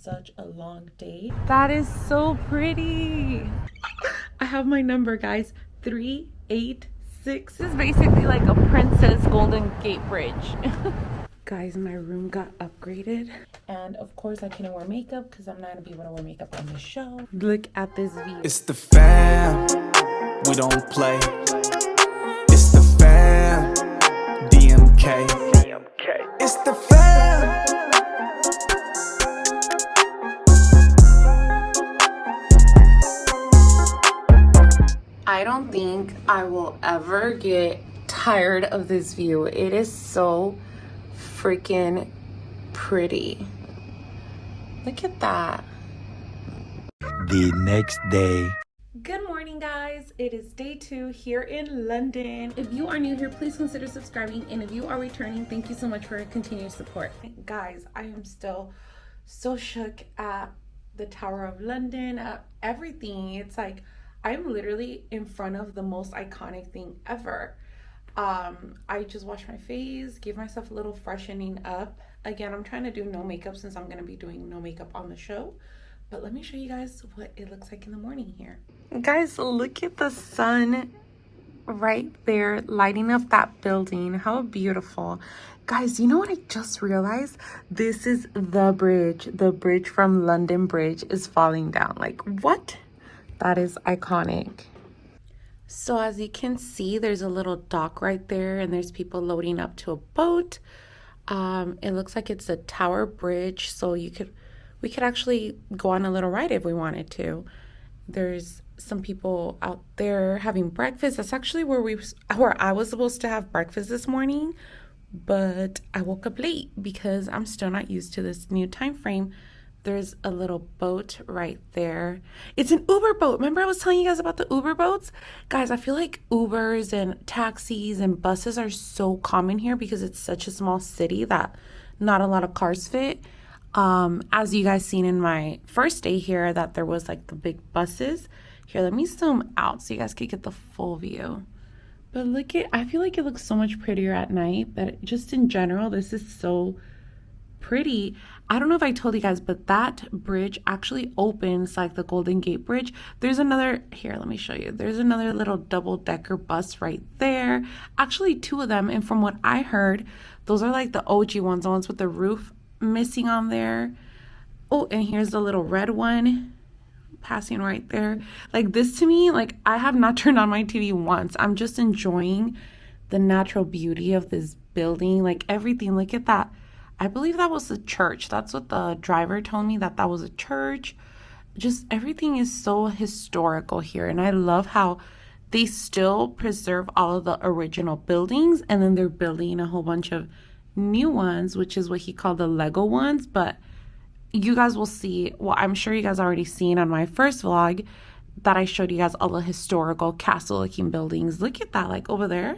such a long day. That is so pretty. I have my number, guys. 386. This is basically like a Princess Golden Gate Bridge. Guys, my room got upgraded. And of course, I couldn't wear makeup because I'm not going to be able to wear makeup on the show. Look at this view. It's the fam. We don't play. It's the fam. DMK. It's the fam. I don't think I will ever get tired of this view. It is so freaking pretty. Look at that. The next day. Good morning, guys. It is day 2 here in London. If you are new here, please consider subscribing. And if you are returning, thank you so much for your continued support. Guys, I am still so shook at the Tower of London, at everything. It's like I'm literally in front of the most iconic thing ever. I just washed my face, gave myself a little freshening up. Again, I'm trying to do no makeup since I'm going to be doing no makeup on the show. But let me show you guys what it looks like in the morning here. Guys, look at the sun right there lighting up that building. How beautiful. Guys, you know what I just realized? This is the bridge. The bridge from London Bridge is falling down. Like, what? That is iconic. So as you can see, there's a little dock right there and there's people loading up to a boat. It looks like it's a tower bridge, so we could actually go on a little ride if we wanted to. There's some people out there having breakfast. That's actually where I was supposed to have breakfast this morning, but I woke up late because I'm still not used to this new time frame. There's a little boat right there. It's an Uber boat. Remember I was telling you guys about the Uber boats? Guys, I feel like Ubers and taxis and buses are so common here because it's such a small city that not a lot of cars fit. As you guys seen in my first day here, that there was like the big buses. Here, let me zoom out so you guys could get the full view. But I feel like it looks so much prettier at night. But just in general, this is so pretty. I don't know if I told you guys, but that bridge actually opens like the Golden Gate Bridge. There's another, here, let me show you. There's another little double-decker bus right there. Actually, 2 of them. And from what I heard, those are like the OG ones, the ones with the roof missing on there. Oh, and here's the little red one passing right there. Like this to me, like I have not turned on my TV once. I'm just enjoying the natural beauty of this building, like everything. Look at that. I believe that was a church. That's what the driver told me, that was a church. Just everything is so historical here. And I love how they still preserve all of the original buildings. And then they're building a whole bunch of new ones, which is what he called the Lego ones. But you guys will see, well, I'm sure you guys already seen on my first vlog that I showed you guys all the historical castle-looking buildings. Look at that, like over there.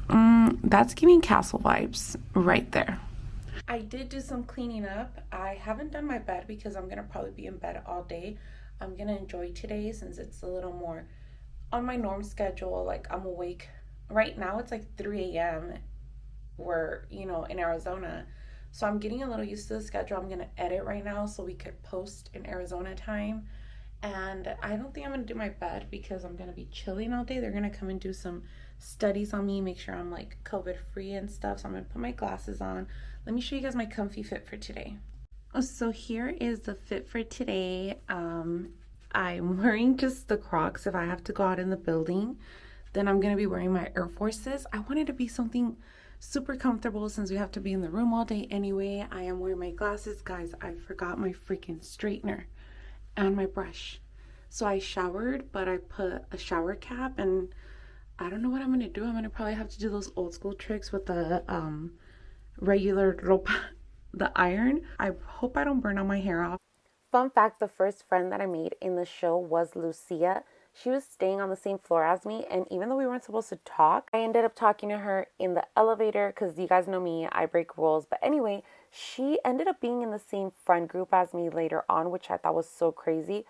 That's giving castle vibes right there. I did do some cleaning up. I haven't done my bed because I'm going to probably be in bed all day. I'm going to enjoy today since it's a little more on my norm schedule. Like I'm awake. Right now it's like 3 a.m. We're, in Arizona. So I'm getting a little used to the schedule. I'm going to edit right now so we could post in Arizona time. And I don't think I'm going to do my bed because I'm going to be chilling all day. They're going to come and do some studies on me, make sure I'm like COVID free and stuff. So I'm going to put my glasses on. Let me show you guys my comfy fit for today. So here is the fit for today. I'm wearing just the Crocs if I have to go out in the building. Then I'm going to be wearing my Air Forces. I wanted to be something super comfortable since we have to be in the room all day anyway. I am wearing my glasses. Guys, I forgot my freaking straightener and my brush. So I showered, but I put a shower cap and I don't know what I'm going to do. I'm going to probably have to do those old school tricks with the regular ropa, the iron. I hope I don't burn all my hair off. Fun fact, the first friend that I made in the show was Lucia. She was staying on the same floor as me, and even though we weren't supposed to talk, I ended up talking to her in the elevator because you guys know me, I break rules. But anyway, she ended up being in the same friend group as me later on, which I thought was so crazy.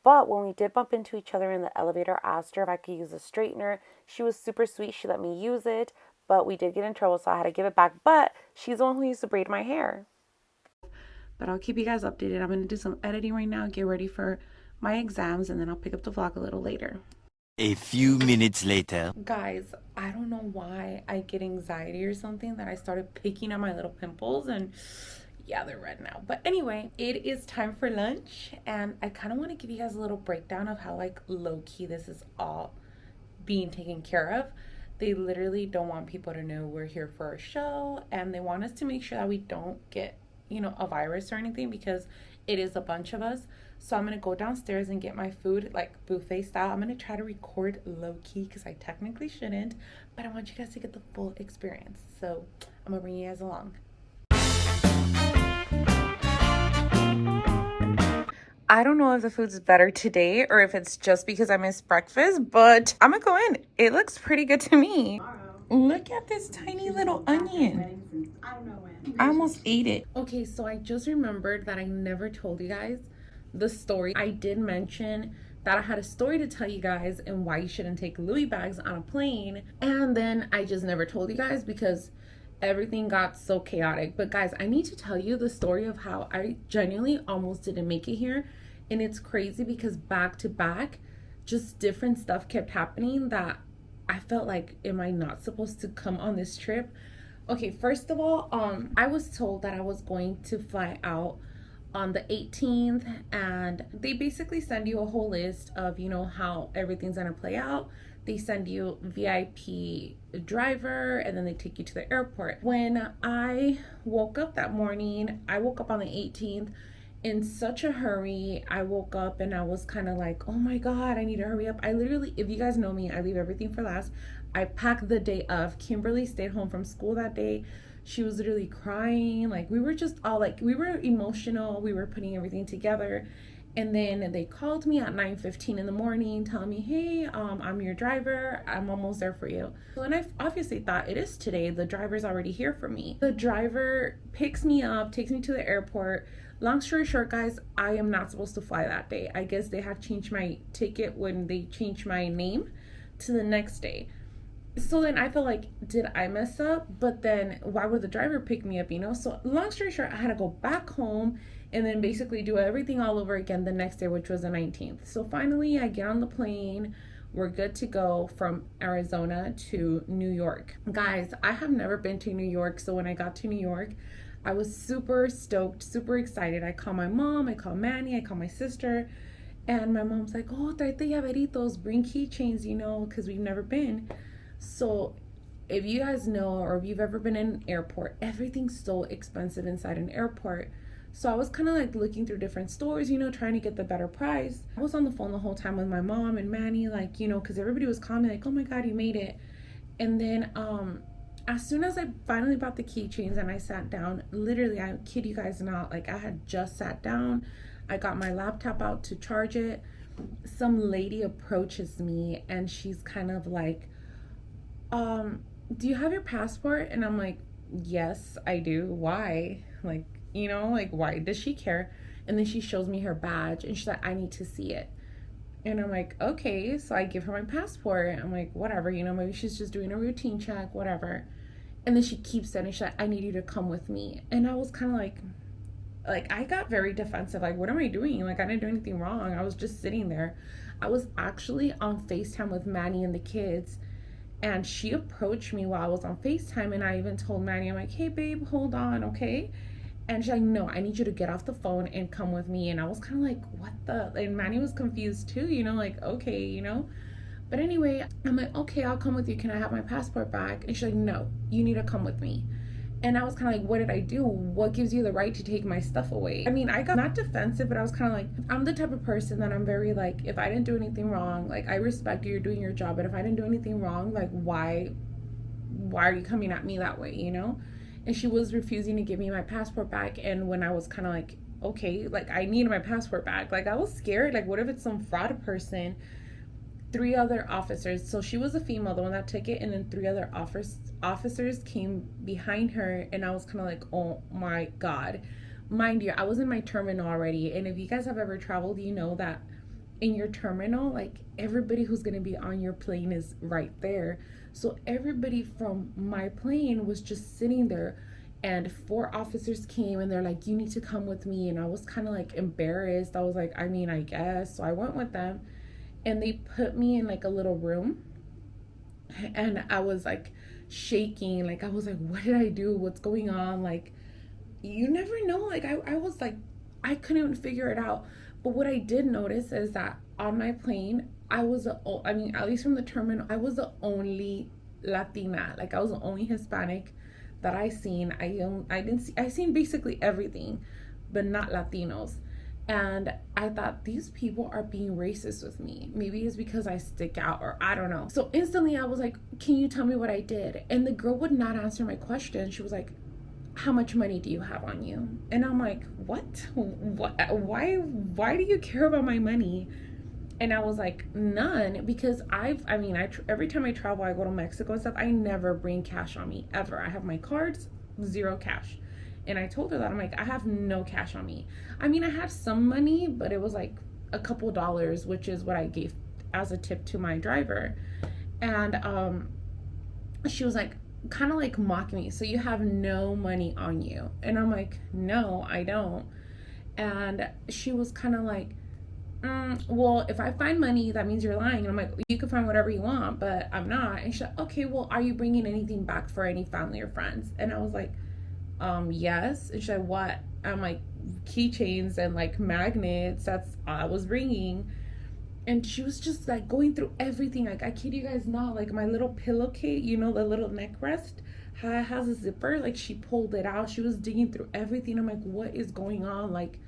But when we did bump into each other in the elevator, I asked her if I could use a straightener. She was super sweet. She let me use it, but we did get in trouble, so I had to give it back. But she's the one who used to braid my hair. But I'll keep you guys updated. I'm going to do some editing right now, get ready for my exams, and then I'll pick up the vlog a little later. A few minutes later. Guys, I don't know why I get anxiety or something that I started picking at my little pimples, and yeah, they're red now. But anyway, it is time for lunch, and I kind of want to give you guys a little breakdown of how like low-key this is all being taken care of. They literally don't want people to know we're here for a show, and they want us to make sure that we don't get, you know, a virus or anything, because it is a bunch of us. So I'm gonna go downstairs and get my food like buffet style. I'm gonna try to record low-key because I technically shouldn't, but I want you guys to get the full experience. So I'm gonna bring you guys along. I don't know if the food's better today or if it's just because I missed breakfast, but I'm gonna go in. It looks pretty good to me. Look at this tiny little onion. I almost ate it. Okay, so I just remembered that I never told you guys the story. I did mention that I had a story to tell you guys and why you shouldn't take Louis bags on a plane. And then I just never told you guys because everything got so chaotic. But guys, I need to tell you the story of how I genuinely almost didn't make it here. And it's crazy because back to back, just different stuff kept happening that I felt like, am I not supposed to come on this trip? Okay, first of all, I was told that I was going to fly out on the 18th, and they basically send you a whole list of, you know, how everything's gonna play out. They send you VIP driver, and then they take you to the airport. When I woke up that morning, I woke up on the 18th in such a hurry. I woke up and I was kind of like, oh my God, I need to hurry up. I literally, if you guys know me, I leave everything for last. I packed the day of. Kimberly stayed home from school that day. She was literally crying. Like, we were just all like, we were emotional. We were putting everything together. And then they called me at 9:15 in the morning telling me, hey, I'm your driver. I'm almost there for you. So then I obviously thought, it is today. The driver's already here for me. The driver picks me up, takes me to the airport. Long story short, guys, I am not supposed to fly that day. I guess they had changed my ticket when they changed my name to the next day. So then I felt like, did I mess up? But then why would the driver pick me up, you know? So long story short, I had to go back home and then basically do everything all over again the next day, which was the 19th. So finally I get on the plane. We're good to go from Arizona to New York. Guys, I have never been to New York. So when I got to New York, I was super stoked, super excited. I call my mom, I call Manny, I call my sister. And my mom's like, oh, traete llaveritos, bring keychains, you know, because we've never been. So if you guys know, or if you've ever been in an airport, everything's so expensive inside an airport. So I was kind of like looking through different stores, you know, trying to get the better price. I was on the phone the whole time with my mom and Manny, like, you know, because everybody was calling me like, oh my God, you made it. And then as soon as I finally bought the keychains and I sat down, literally, I kid you guys not, like I had just sat down. I got my laptop out to charge it. Some lady approaches me and she's kind of like, do you have your passport? And I'm like, yes, I do. Why? Like, you know, like, why does she care? And then she shows me her badge and she's like, I need to see it. And I'm like, okay. So I give her my passport. I'm like, whatever, you know, maybe she's just doing a routine check, whatever. And then she keeps saying, she's like, I need you to come with me. And I was kind of like, I got very defensive. Like, what am I doing? Like, I didn't do anything wrong. I was just sitting there. I was actually on FaceTime with Manny and the kids. And she approached me while I was on FaceTime. And I even told Manny, I'm like, hey, babe, hold on, okay? And she's like, no, I need you to get off the phone and come with me. And I was kind of like, what the? And Manny was confused too, you know, like, okay, you know? But anyway, I'm like, okay, I'll come with you. Can I have my passport back? And she's like, no, you need to come with me. And I was kind of like, what did I do? What gives you the right to take my stuff away? I mean, I got not defensive, but I was kind of like, I'm the type of person that I'm very like, if I didn't do anything wrong, like, I respect you, you're doing your job. But if I didn't do anything wrong, like, why are you coming at me that way, you know? And she was refusing to give me my passport back. And when I was kind of like, okay, like, I need my passport back. Like, I was scared. Like, what if it's some fraud person? 3 other officers, so she was a female, the one that took it, and then 3 other officers came behind her, and I was kind of like, oh my God. Mind you, I was in my terminal already, and if you guys have ever traveled, you know that in your terminal, like, everybody who's going to be on your plane is right there. So everybody from my plane was just sitting there And 4 officers came and they're like, you need to come with me. And I was kind of like embarrassed. I was like, I mean, I guess. So I went with them and they put me in like a little room. And I was like shaking. Like, I was like, what did I do? What's going on? Like, you never know. Like, I was like, I couldn't even figure it out. But what I did notice is that on my plane, I mean, at least from the terminal, I was the only Latina. Like, I was the only Hispanic that I seen. I seen basically everything, but not Latinos. And I thought, these people are being racist with me. Maybe it's because I stick out, or I don't know. So instantly I was like, can you tell me what I did? And the girl would not answer my question. She was like, how much money do you have on you? And I'm like, what? Why do you care about my money? And I was like, none, because every time I travel, I go to Mexico and stuff, I never bring cash on me, ever. I have my cards, 0 cash. And I told her that, I'm like, I have no cash on me. I mean, I have some money, but it was like a couple dollars, which is what I gave as a tip to my driver. And she was like, kind of like mocking me. So you have no money on you? And I'm like, no, I don't. And she was kind of like, well, if I find money, that means you're lying. And I'm like, you can find whatever you want, but I'm not. And she's like, okay, well, are you bringing anything back for any family or friends? And I was like, yes. And she's like, what? I'm like, keychains and like magnets. That's all I was bringing. And she was just like going through everything. Like, I kid you guys not, like my little pillowcase, you know, the little neck rest has a zipper. Like, she pulled it out. She was digging through everything. I'm like, what is going on? Like,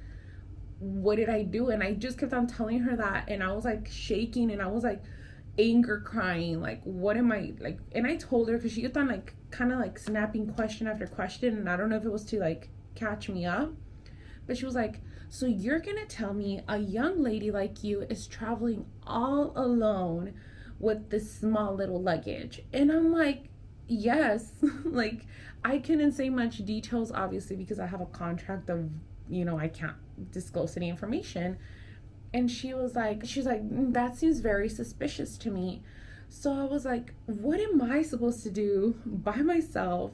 what did I do? And I just kept on telling her that. And I was like shaking and I was like anger crying. Like, what am I like? And I told her, because she kept on like kind of like snapping question after question. And I don't know if it was to like catch me up. But she was like, so you're gonna tell me a young lady like you is traveling all alone with this small little luggage? And I'm like, yes. Like, I couldn't say much details, obviously, because I have a contract of, you know, I can't disclose any information. And she was like, that seems very suspicious to me. So I was like, what am I supposed to do by myself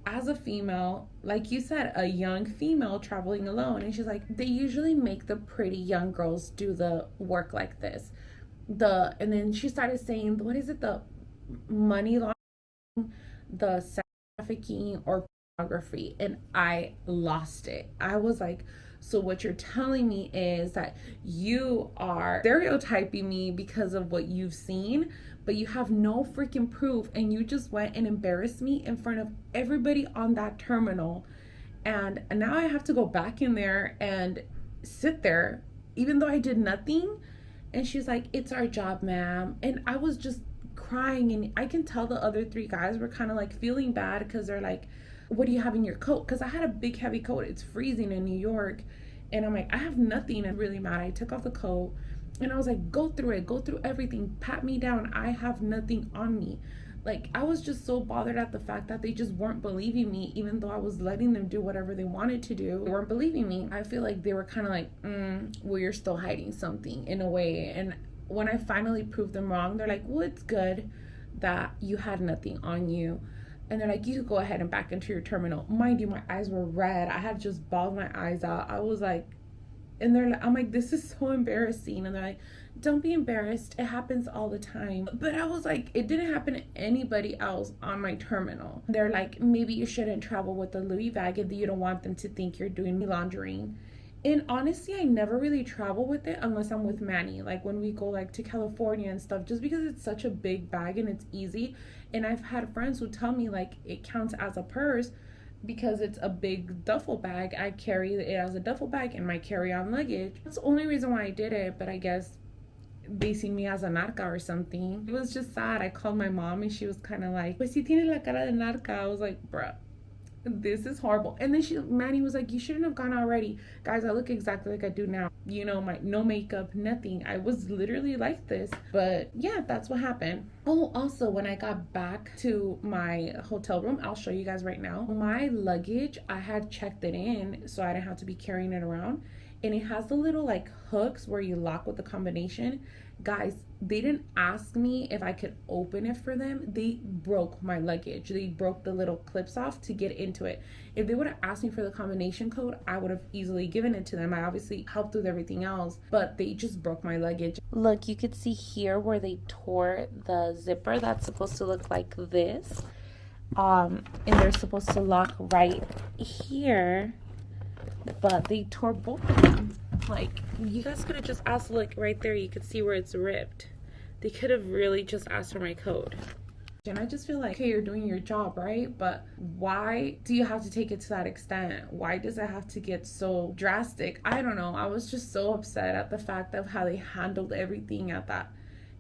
as a female, like you said, a young female traveling alone? And she's like, they usually make the pretty young girls do the work like this. And then she started saying, what is it, the money laundering, the sex trafficking, or pornography. And I lost it. I was like, so what you're telling me is that you are stereotyping me because of what you've seen, but you have no freaking proof, and you just went and embarrassed me in front of everybody on that terminal. And now I have to go back in there and sit there, even though I did nothing. And she's like, it's our job, ma'am. And I was just crying, and I can tell the other 3 guys were kind of like feeling bad, because they're like, what do you have in your coat? Because I had a big heavy coat. It's freezing in New York. And I'm like, I have nothing. I'm really mad. I took off the coat and I was like, go through everything, pat me down. I have nothing on me. Like, I was just so bothered at the fact that they just weren't believing me, even though I was letting them do whatever they wanted to do. They weren't believing me. I feel like they were kind of like, well, you're still hiding something in a way. And when I finally proved them wrong, they're like, well, it's good that you had nothing on you. And they're like, you could go ahead and back into your terminal. Mind you, my eyes were red. I had just bawled my eyes out. I was like, and I'm like, this is so embarrassing. And they're like, don't be embarrassed. It happens all the time. But I was like, it didn't happen to anybody else on my terminal. They're like, maybe you shouldn't travel with a Louis bag if you don't want them to think you're doing laundering. And honestly, I never really travel with it unless I'm with Manny, like when we go like to California and stuff, just because it's such a big bag and it's easy. And I've had friends who tell me like it counts as a purse because it's a big duffel bag. I carry it as a duffel bag in my carry-on luggage. That's the only reason why I did it, but I guess they see me as a narca or something. It was just sad. I called my mom and she was kind of like, pues si tiene la cara de narca. I was like, bruh, this is horrible. And then Manny was like, you shouldn't have gone already. Guys, I look exactly like I do now. You know, my no makeup, nothing. I was literally like this. But yeah, that's what happened. Oh, also, when I got back to my hotel room, I'll show you guys right now. My luggage, I had checked it in so I didn't have to be carrying it around. and it has the little like hooks where you lock with the combination. Guys, they didn't ask me if I could open it for them. They broke my luggage. They broke the little clips off to get into it. If they would have asked me for the combination code, I would have easily given it to them. I obviously helped with everything else, but they just broke my luggage. Look, you could see here where they tore the zipper. That's supposed to look like this. And they're supposed to lock right here, but they tore both of them. Like, you guys could have just asked, look right there, you could see where it's ripped. They could have really just asked for my code. And I just feel like, okay, you're doing your job, right? But why do you have to take it to that extent? Why does it have to get so drastic? I don't know. I was just so upset at the fact of how they handled everything at that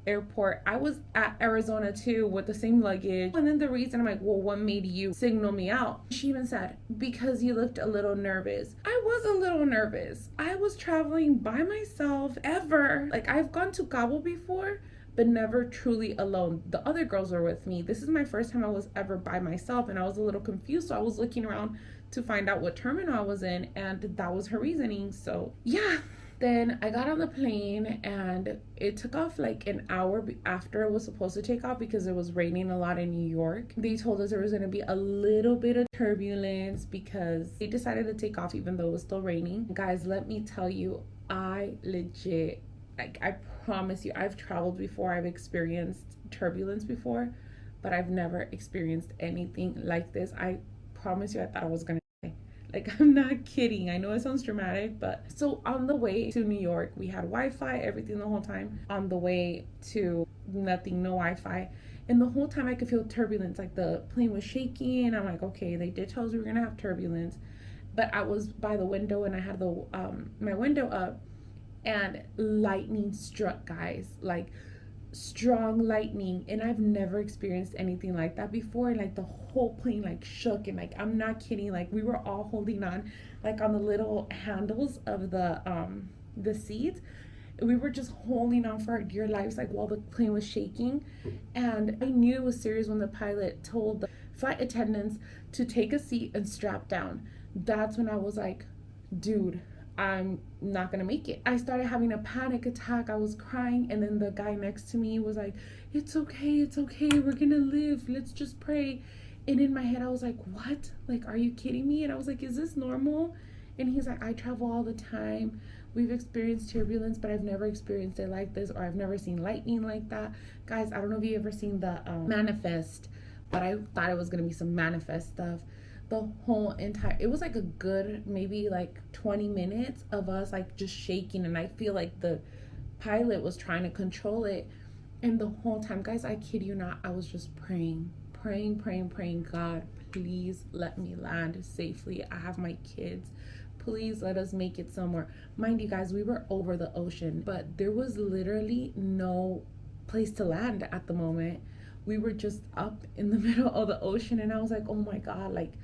airport. I was at Arizona too with the same luggage. And then the reason I'm like, well, what made you signal me out? She even said, because you looked a little nervous. I was a little nervous. I was traveling by myself ever. Like, I've gone to Cabo before, but never truly alone. The other girls were with me. This is my first time I was ever by myself, and I was a little confused. So I was looking around to find out what terminal I was in, and that was her reasoning. So yeah. Then I got on the plane and it took off like an hour after it was supposed to take off because it was raining a lot in New York. They told us there was going to be a little bit of turbulence because they decided to take off even though it was still raining. Guys, let me tell you, I legit, like, I promise you, I've traveled before, I've experienced turbulence before, but I've never experienced anything like this. I promise you, I thought I was going to. Like, I'm not kidding. I know it sounds dramatic, but so on the way to New York, we had Wi-Fi, everything the whole time. On the way to nothing, no Wi-Fi. And the whole time I could feel turbulence. Like, the plane was shaking. And I'm like, okay, they did tell us we were going to have turbulence. But I was by the window and I had the my window up. And lightning struck, guys. Like, strong lightning, and I've never experienced anything like that before. Like, the whole plane like shook, and like, I'm not kidding, like, we were all holding on like on the little handles of the seats. We were just holding on for our dear lives, like, while the plane was shaking. And I knew it was serious when the pilot told the flight attendants to take a seat and strap down. That's when I was like, dude, I'm not gonna make it. I started having a panic attack. I was crying, and then the guy next to me was like, it's okay, we're gonna live, let's just pray. And in my head I was like, what? Like, are you kidding me? And I was like, is this normal? And he's like, I travel all the time, we've experienced turbulence, but I've never experienced it like this, or I've never seen lightning like that. Guys, I don't know if you ever seen the Manifest, but I thought it was gonna be some Manifest stuff. The whole entire, it was like a good maybe like 20 minutes of us like just shaking, and I feel like the pilot was trying to control it. And the whole time, guys, I kid you not, I was just praying, God, please let me land safely. I have my kids, please let us make it somewhere. Mind you guys, we were over the ocean, but there was literally no place to land at the moment. We were just up in the middle of the ocean, and I was like, oh my God, like,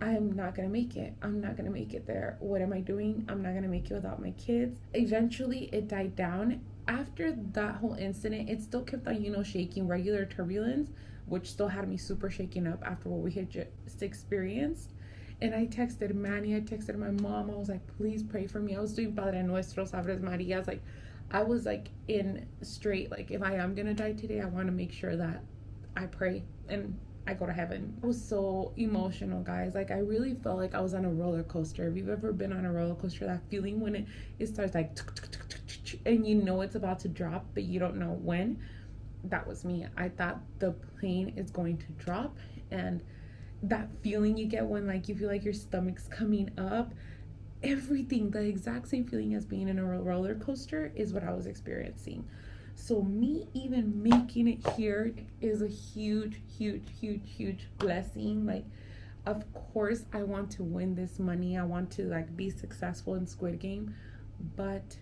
I'm not gonna make it. I'm not gonna make it there. What am I doing? I'm not gonna make it without my kids. Eventually it died down. After that whole incident, it still kept on, shaking, regular turbulence, which still had me super shaken up after what we had just experienced. And I texted Manny, I texted my mom. I was like, please pray for me. I was doing Padre Nuestros, Aves Marias. Like, I was like in straight, like, if I am gonna die today, I want to make sure that I pray and I go to heaven. I was so emotional, guys. Like, I really felt like I was on a roller coaster. If you've ever been on a roller coaster, that feeling when it starts like, and it's about to drop, but you don't know when. That was me. I thought the plane is going to drop, and that feeling you get when like you feel like your stomach's coming up, everything, the exact same feeling as being in a roller coaster is what I was experiencing. So me even making it here is a huge blessing. Like, of course I want to win this money, I want to like be successful in Squid Game, but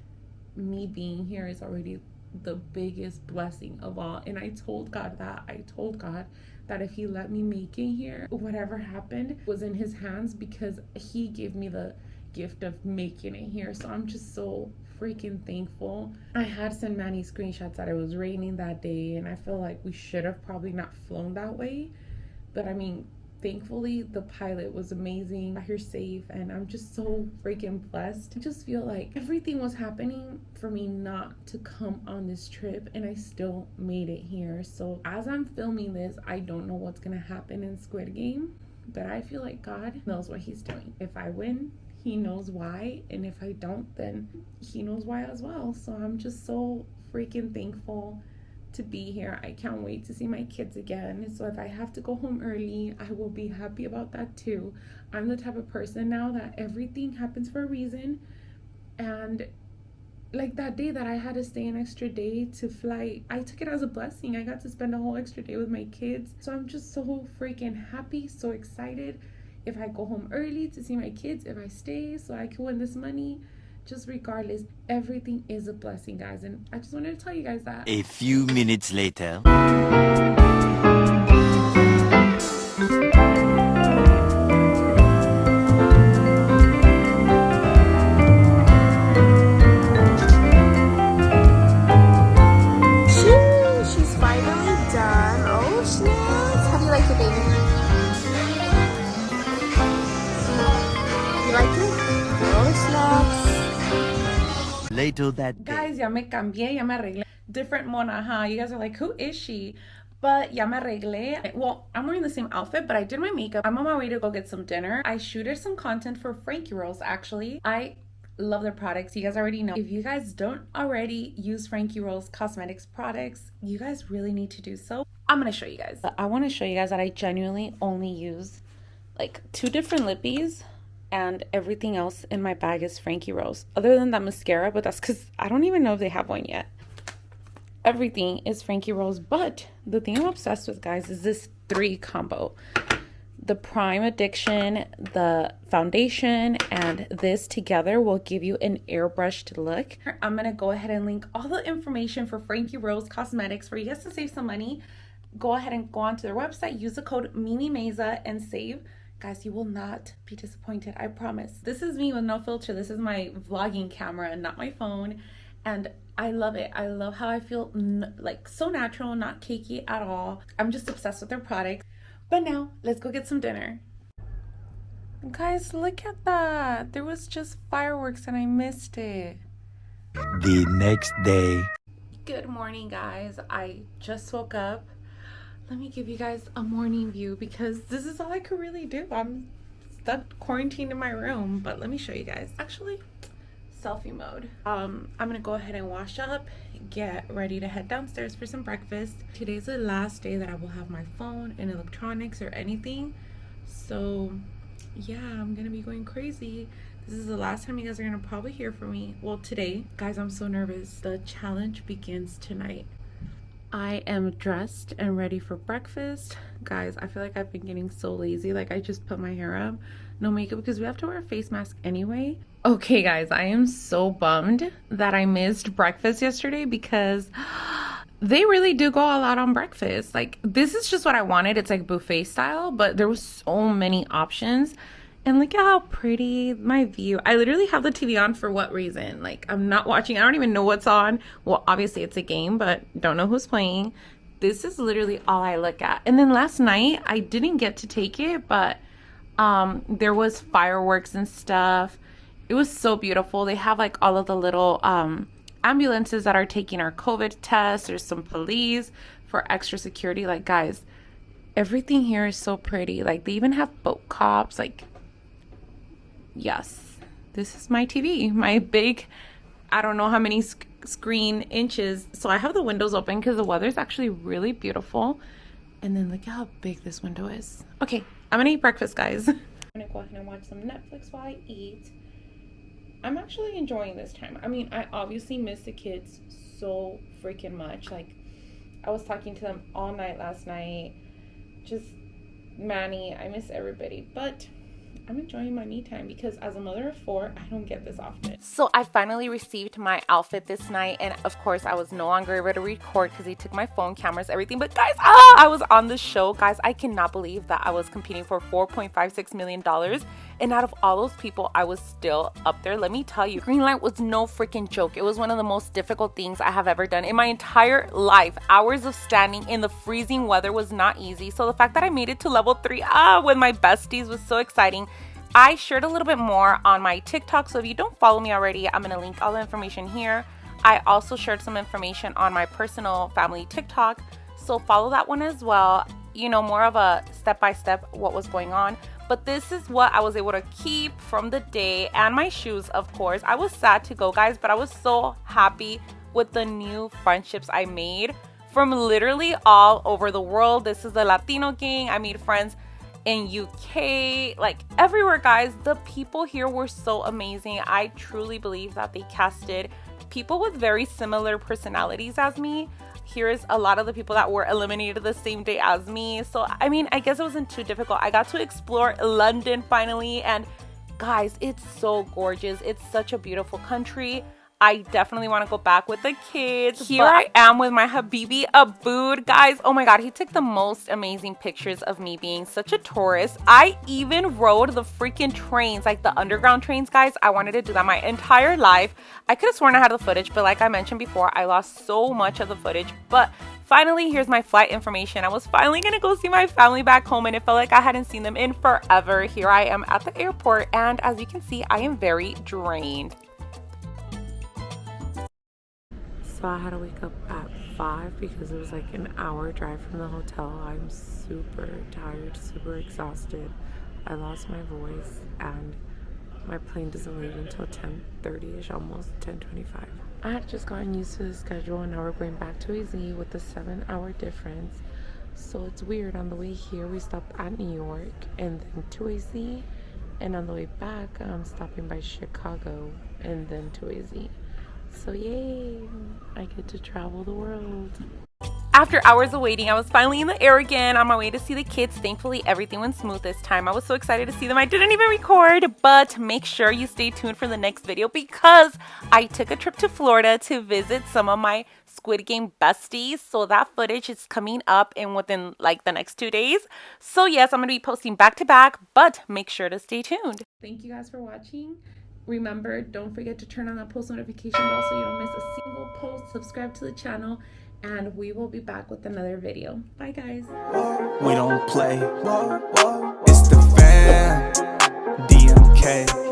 me being here is already the biggest blessing of all. And I told God that if he let me make it here, whatever happened was in his hands, because he gave me the gift of making it here. So I'm just so freaking thankful. I had sent Manny screenshots that it was raining that day, and I feel like we should have probably not flown that way, but I mean, thankfully the pilot was amazing. I got here safe and I'm just so freaking blessed. I just feel like everything was happening for me not to come on this trip, and I still made it here. So as I'm filming this, I don't know what's gonna happen in Squid Game, but I feel like God knows what he's doing. If I win, he knows why, and if I don't, then he knows why as well. So I'm just so freaking thankful to be here. I can't wait to see my kids again. So if I have to go home early, I will be happy about that too. I'm the type of person now that everything happens for a reason, and like that day that I had to stay an extra day to fly, I took it as a blessing. I got to spend a whole extra day with my kids. So I'm just so freaking happy, so excited. If I go home early to see my kids, if I stay so I can win this money, just regardless, everything is a blessing, guys. And I just wanted to tell you guys that. A few minutes later. She's finally done. Oh, snaps. How do you like it, baby? You like it? Oh, snaps. Later that day. Guys, ya me cambié, ya me arreglé. Different Mona, huh? You guys are like, who is she? But ya me arreglé. Well, I'm wearing the same outfit, but I did my makeup. I'm on my way to go get some dinner. I shooted some content for Frankie Rolls, actually. I love their products. You guys already know. If you guys don't already use Frankie Rolls cosmetics products, you guys really need to do so. I'm gonna show you guys. I want to show you guys that I genuinely only use like 2 different lippies, and everything else in my bag is Frankie Rolls. Other than that mascara, but that's because I don't even know if they have one yet. Everything is Frankie Rolls, but the thing I'm obsessed with, guys, is this 3 combo. The Prime Addiction, the foundation, and this together will give you an airbrushed look. I'm gonna go ahead and link all the information for Frankie Rolls Cosmetics for you guys to save some money. Go ahead and go onto their website, use the code MIMIMEZA and save. Guys, you will not be disappointed, I promise. This is me with no filter. This is my vlogging camera, not my phone. And I love it. I love how I feel like so natural, not cakey at all. I'm just obsessed with their products. But now, let's go get some dinner. Guys, look at that. There was just fireworks and I missed it. The next day. Good morning, guys. I just woke up. Let me give you guys a morning view because this is all I could really do. I'm stuck quarantined in my room, but let me show you guys. Actually, selfie mode. I'm gonna go ahead and wash up, get ready to head downstairs for some breakfast. Today's the last day that I will have my phone and electronics or anything. So yeah, I'm gonna be going crazy. This is the last time you guys are gonna probably hear from me. Well, today, guys, I'm so nervous. The challenge begins tonight. I am dressed and ready for breakfast. Guys, I feel like I've been getting so lazy. Like, I just put my hair up, no makeup, because we have to wear a face mask anyway. Okay, guys, I am so bummed that I missed breakfast yesterday because they really do go all out on breakfast. Like, this is just what I wanted. It's like buffet style, but there was so many options. And look at how pretty my view. I literally have the TV on for what reason? Like, I'm not watching. I don't even know what's on. Well, obviously it's a game, but don't know who's playing. This is literally all I look at. And then last night, I didn't get to take it, but there was fireworks and stuff. It was so beautiful. They have like all of the little ambulances that are taking our COVID tests. There's some police for extra security. Like, guys, everything here is so pretty. Like, they even have boat cops. Like, yes, this is my TV, my big, I don't know how many screen inches. So I have the windows open because the weather's actually really beautiful. And then look at how big this window is. Okay, I'm gonna eat breakfast, guys. I'm gonna go ahead and watch some Netflix while I eat. I'm actually enjoying this time. I mean, I obviously miss the kids so freaking much. Like, I was talking to them all night last night. Just Manny, I miss everybody, but I'm enjoying my me time because as a mother of 4, I don't get this often. So I finally received my outfit this night, and of course I was no longer able to record because they took my phone, cameras, everything. But guys, I was on the show. Guys, I cannot believe that I was competing for $4.56 million And out of all those people, I was still up there. Let me tell you, green light was no freaking joke. It was one of the most difficult things I have ever done in my entire life. Hours of standing in the freezing weather was not easy. So the fact that I made it to level 3 with my besties was so exciting. I shared a little bit more on my TikTok, so if you don't follow me already, I'm gonna link all the information here. I also shared some information on my personal family TikTok, so follow that one as well. You know, more of a step-by-step what was going on. But this is what I was able to keep from the day, and my shoes, of course. I was sad to go, guys, but I was so happy with the new friendships I made from literally all over the world. This is the Latino gang. I made friends in UK, like everywhere, guys. The people here were so amazing. I truly believe that they casted people with very similar personalities as me. Here's a lot of the people that were eliminated the same day as me. So I mean, I guess it wasn't too difficult. I got to explore London finally, and guys, it's so gorgeous. It's such a beautiful country. I definitely want to go back with the kids. Here I am with my Habibi Abood. Guys, oh my god, he took the most amazing pictures of me being such a tourist. I even rode the freaking trains, like the underground trains, guys. I wanted to do that my entire life. I could have sworn I had the footage, but like I mentioned before, I lost so much of the footage. But finally, here's my flight information. I was finally gonna go see my family back home, and it felt like I hadn't seen them in forever. Here I am at the airport, and as you can see, I am very drained. So I had to wake up at 5 because it was like an hour drive from the hotel. I'm super tired, super exhausted. I lost my voice, and my plane doesn't leave until 10:30ish, almost 10:25. I had just gotten used to the schedule, and now we're going back to AZ with a 7-hour difference. So it's weird. On the way here, we stopped at New York and then to AZ, and on the way back, I'm stopping by Chicago and then to AZ. So yay, I get to travel the world. After hours of waiting, I was finally in the air again on my way to see the kids. Thankfully, everything went smooth this time. I was so excited to see them. I didn't even record, but make sure you stay tuned for the next video because I took a trip to Florida to visit some of my Squid Game besties. So that footage is coming up within like the next 2 days. So yes, I'm going to be posting back to back, but make sure to stay tuned. Thank you guys for watching. Remember, don't forget to turn on that post notification bell so you don't miss a single post. Subscribe to the channel, and we will be back with another video. Bye, guys. We don't play. It's the fam. DMK.